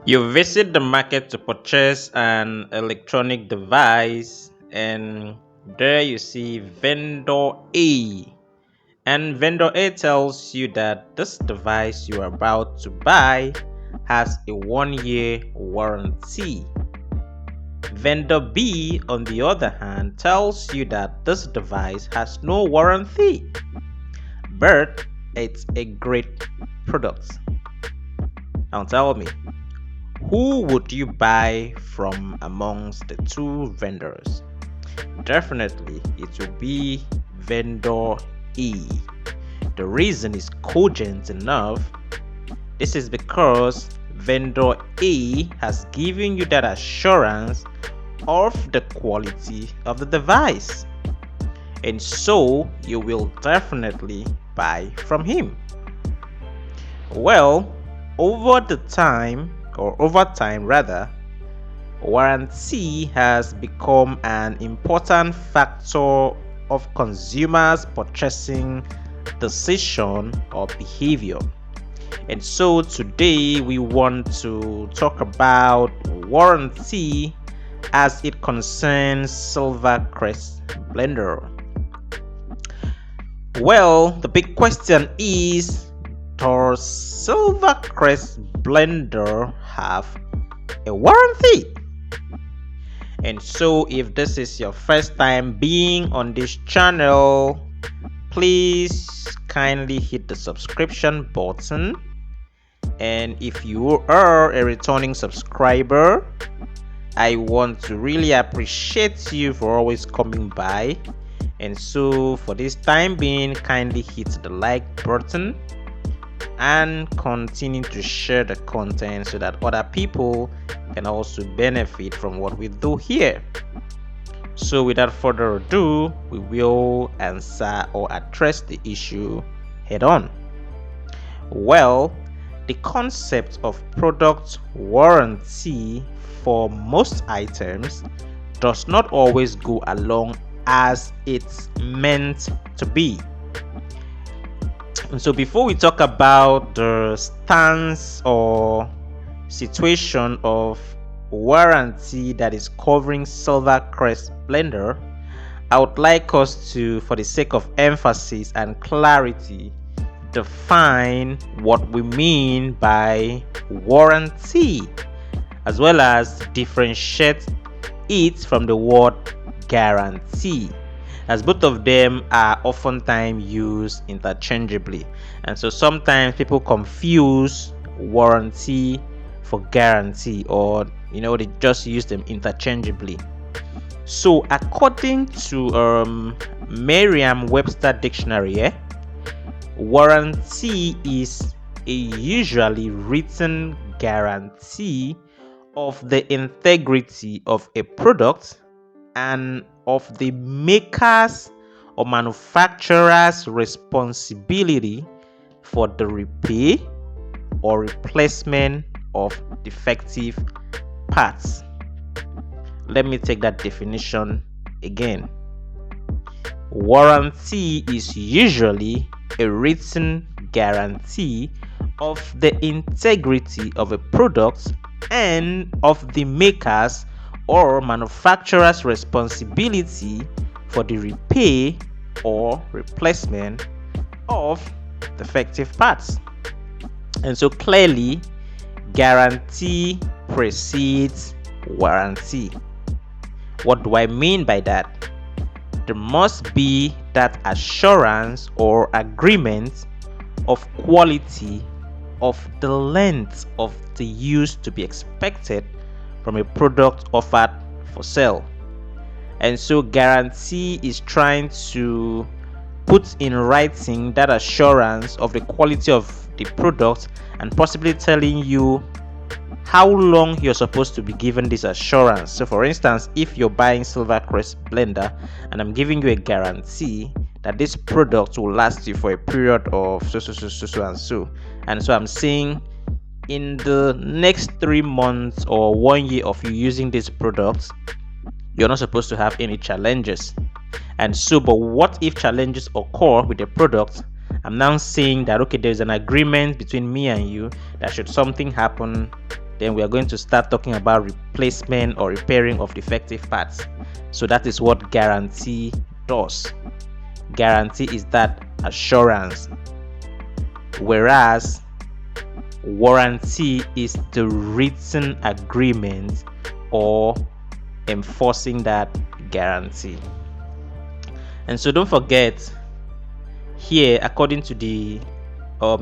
You visit the market to purchase an electronic device, and there you see vendor A. And vendor A tells you that this device you are about to buy has a 1-year warranty. Vendor B, on the other hand, tells you that this device has no warranty, but it's a great product. Now tell me, who would you buy from amongst the two vendors? Definitely, it will be vendor E. The reason is cogent enough. This is because vendor A has given you that assurance of the quality of the device, and so you will definitely buy from him. Well, over time, warranty has become an important factor of consumers' purchasing decision or behavior. And so today we want to talk about warranty as it concerns Silver Crest blender. Well, the big question is, does Silver Crest blender have a warranty? And so if this is your first time being on this channel, please kindly hit the subscription button. And if you are a returning subscriber, I want to really appreciate you for always coming by. And so for this time being, kindly hit the like button and continue to share the content so that other people can also benefit from what we do here. So without further ado, we will answer or address the issue head on. Well, the concept of product warranty for most items does not always go along as it's meant to be. And so before we talk about the stance or situation of warranty that is covering Silver Crest blender, I would like us to, for the sake of emphasis and clarity, define what we mean by warranty, as well as differentiate it from the word guarantee, as both of them are oftentimes used interchangeably. And so sometimes people confuse warranty for guarantee, or they just use them interchangeably. So according to Merriam-Webster dictionary, warranty is a usually written guarantee of the integrity of a product and of the maker's or manufacturer's responsibility for the repair or replacement of defective parts. Let me take that definition again. Warranty is usually a written guarantee of the integrity of a product and of the maker's or manufacturer's responsibility for the repair or replacement of defective parts. And so clearly, guarantee precedes warranty. What do I mean by that? There must be that assurance or agreement of quality of the length of the use to be expected from a product offered for sale. And so guarantee is trying to put in writing that assurance of the quality of the product, and possibly telling you how long you're supposed to be given this assurance. So for instance, if you're buying Silver Crest blender and I'm giving you a guarantee that this product will last you for a period of so, and so I'm saying in the next 3 months or 1 year of you using this product, you're not supposed to have any challenges. And so, but what if challenges occur with the product? I'm now saying that, okay, there's an agreement between me and you that should something happen then we are going to start talking about replacement or repairing of defective parts. So that is what guarantee does. Guarantee is that assurance, whereas warranty is the written agreement or enforcing that guarantee. And so don't forget here, according to the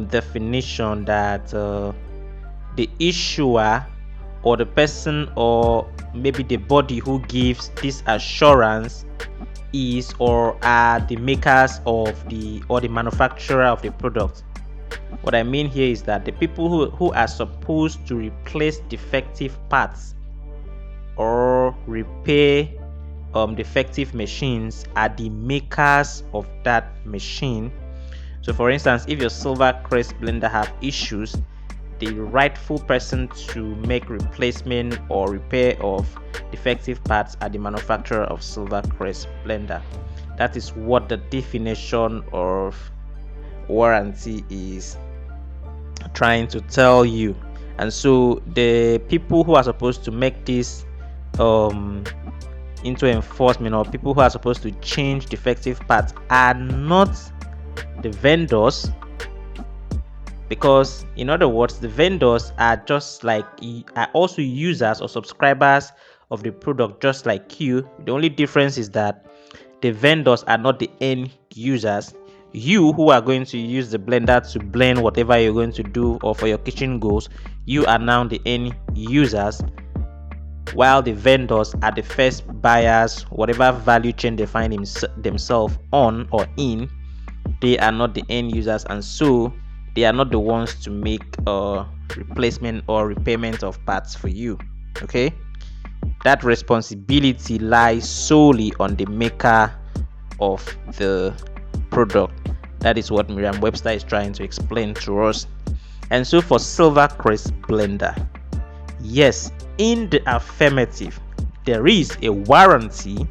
definition, that the issuer or the person or maybe the body who gives this assurance is or are the makers of the or the manufacturer of the product. What I mean here is that the people who are supposed to replace defective parts or repair defective machines are the makers of that machine. So for instance, if your silver crest blender have issues, the rightful person to make replacement or repair of defective parts are the manufacturer of silver crest blender. That is what the definition of warranty is trying to tell you. And so the people who are supposed to make this into enforcement, or people who are supposed to change defective parts, are not the vendors, because in other words, the vendors are just like are also users or subscribers of the product, just like you. The only difference is that the vendors are not the end users. You who are going to use the blender to blend whatever you're going to do or for your kitchen goals, you are now the end users, while the vendors are the first buyers. Whatever value chain they find themselves on or in, they are not the end users, and so they are not the ones to make replacement or repayment of parts for you. Okay, that responsibility lies solely on the maker of the product. That is what Merriam-Webster is trying to explain to us. And so for silver crest blender, yes, in the affirmative, there is a warranty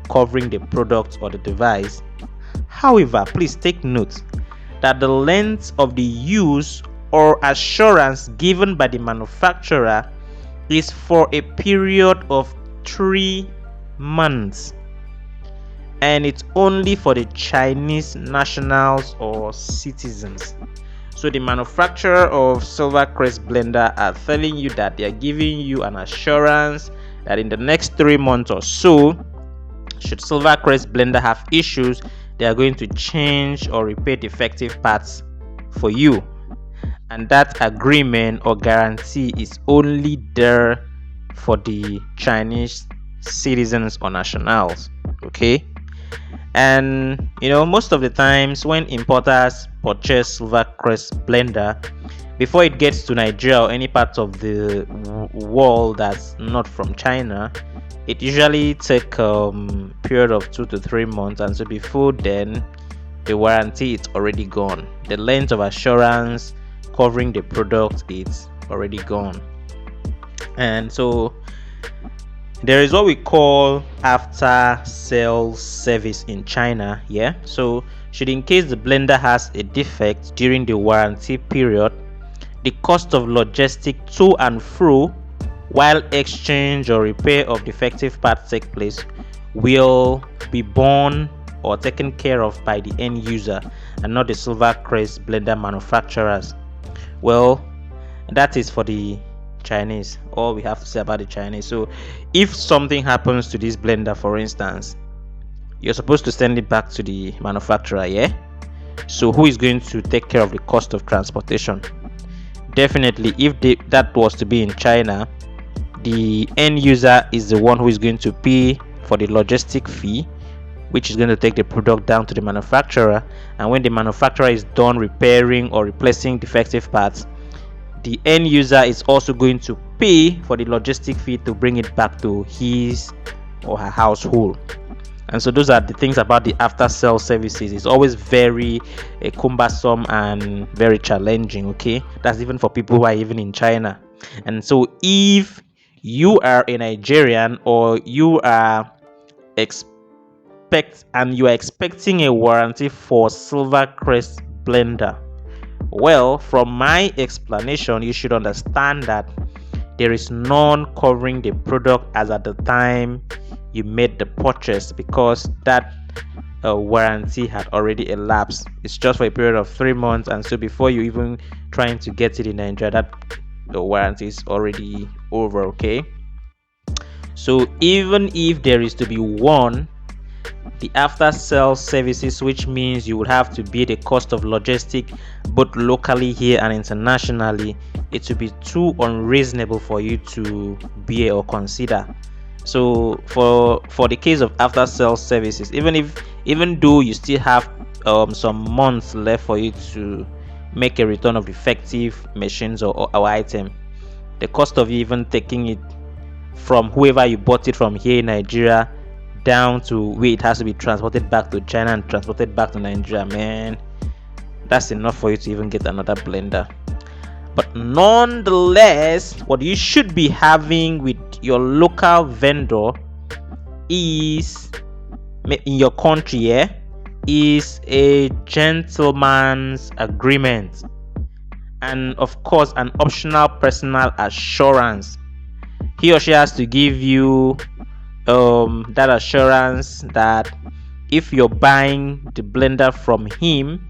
covering the product or the device. However, please take note that the length of the use or assurance given by the manufacturer is for a period of 3 months, and it's only for the Chinese nationals or citizens. So the manufacturer of silver crest blender are telling you that they are giving you an assurance that in the next 3 months or so, should silver crest blender have issues, they are going to change or repair defective parts for you. And that agreement or guarantee is only there for the Chinese citizens or nationals. Okay, and most of the times when importers purchase silver crest blender, before it gets to Nigeria or any part of the world that's not from China, it usually take period of 2 to 3 months, and so before then the warranty is already gone. The length of assurance covering the product is already gone. And so there is what we call after sales service in China. So should in case the blender has a defect during the warranty period, the cost of logistic to and fro while exchange or repair of defective parts take place will be borne or taken care of by the end user and not the silver crest blender manufacturers. Well, that is for the Chinese. All we have to say about the Chinese. So if something happens to this blender, for instance, you're supposed to send it back to the manufacturer. So who is going to take care of the cost of transportation? Definitely, if that was to be in China, the end user is the one who is going to pay for the logistic fee, which is going to take the product down to the manufacturer. And when the manufacturer is done repairing or replacing defective parts, the end user is also going to pay for the logistic fee to bring it back to his or her household. And so those are the things about the after sale services. It's always very cumbersome and very challenging. Okay, that's even for people who are even in China. And so if you are a Nigerian or you are expecting a warranty for silver crest blender, Well, from my explanation, you should understand that there is none covering the product as at the time you made the purchase, because that warranty had already elapsed. It's just for a period of 3 months, and so before you even trying to get it in Nigeria, that the warranty is already over. Okay, so even if there is to be one, the after sales services, which means you would have to bear the cost of logistic both locally here and internationally, it would be too unreasonable for you to bear or consider. So for the case of after sales services, even though you still have some months left for you to make a return of defective machines or item, the cost of you even taking it from whoever you bought it from here in Nigeria down to where it has to be transported back to China and transported back to Nigeria, man, that's enough for you to even get another blender. But nonetheless, what you should be having with your local vendor is, in your country, is a gentleman's agreement, and of course an optional personal assurance. He or she has to give you that assurance that if you're buying the blender from him,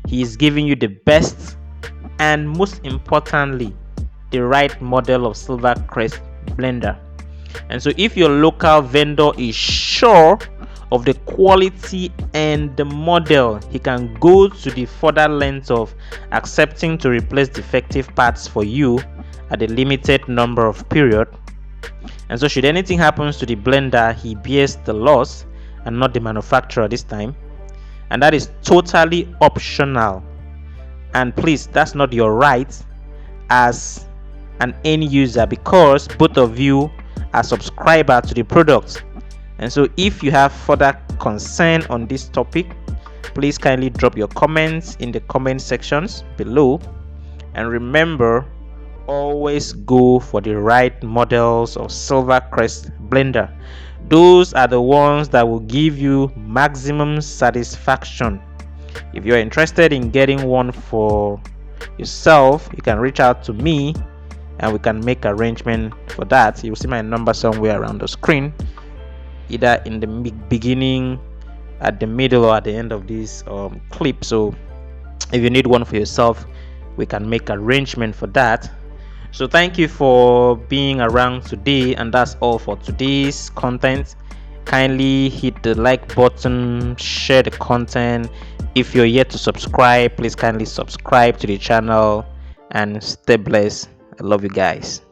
he is giving you the best and most importantly the right model of silver crest blender. And so if your local vendor is sure of the quality and the model, he can go to the further length of accepting to replace defective parts for you at a limited number of period. And so should anything happens to the blender, he bears the loss and not the manufacturer this time, and that is totally optional. And please, that's not your right as an end user, because both of you are subscriber to the product. And so if you have further concern on this topic, please kindly drop your comments in the comment sections below, and remember, always go for the right models of silver crest blender. Those are the ones that will give you maximum satisfaction. If you're interested in getting one for yourself, you can reach out to me and we can make arrangement for that. You'll see my number somewhere around the screen, either in the beginning, at the middle, or at the end of this clip. So if you need one for yourself, we can make arrangement for that. So thank you for being around today, and that's all for today's content. Kindly hit the like button, share the content. If you're yet to subscribe, please kindly subscribe to the channel and stay blessed. I love you guys.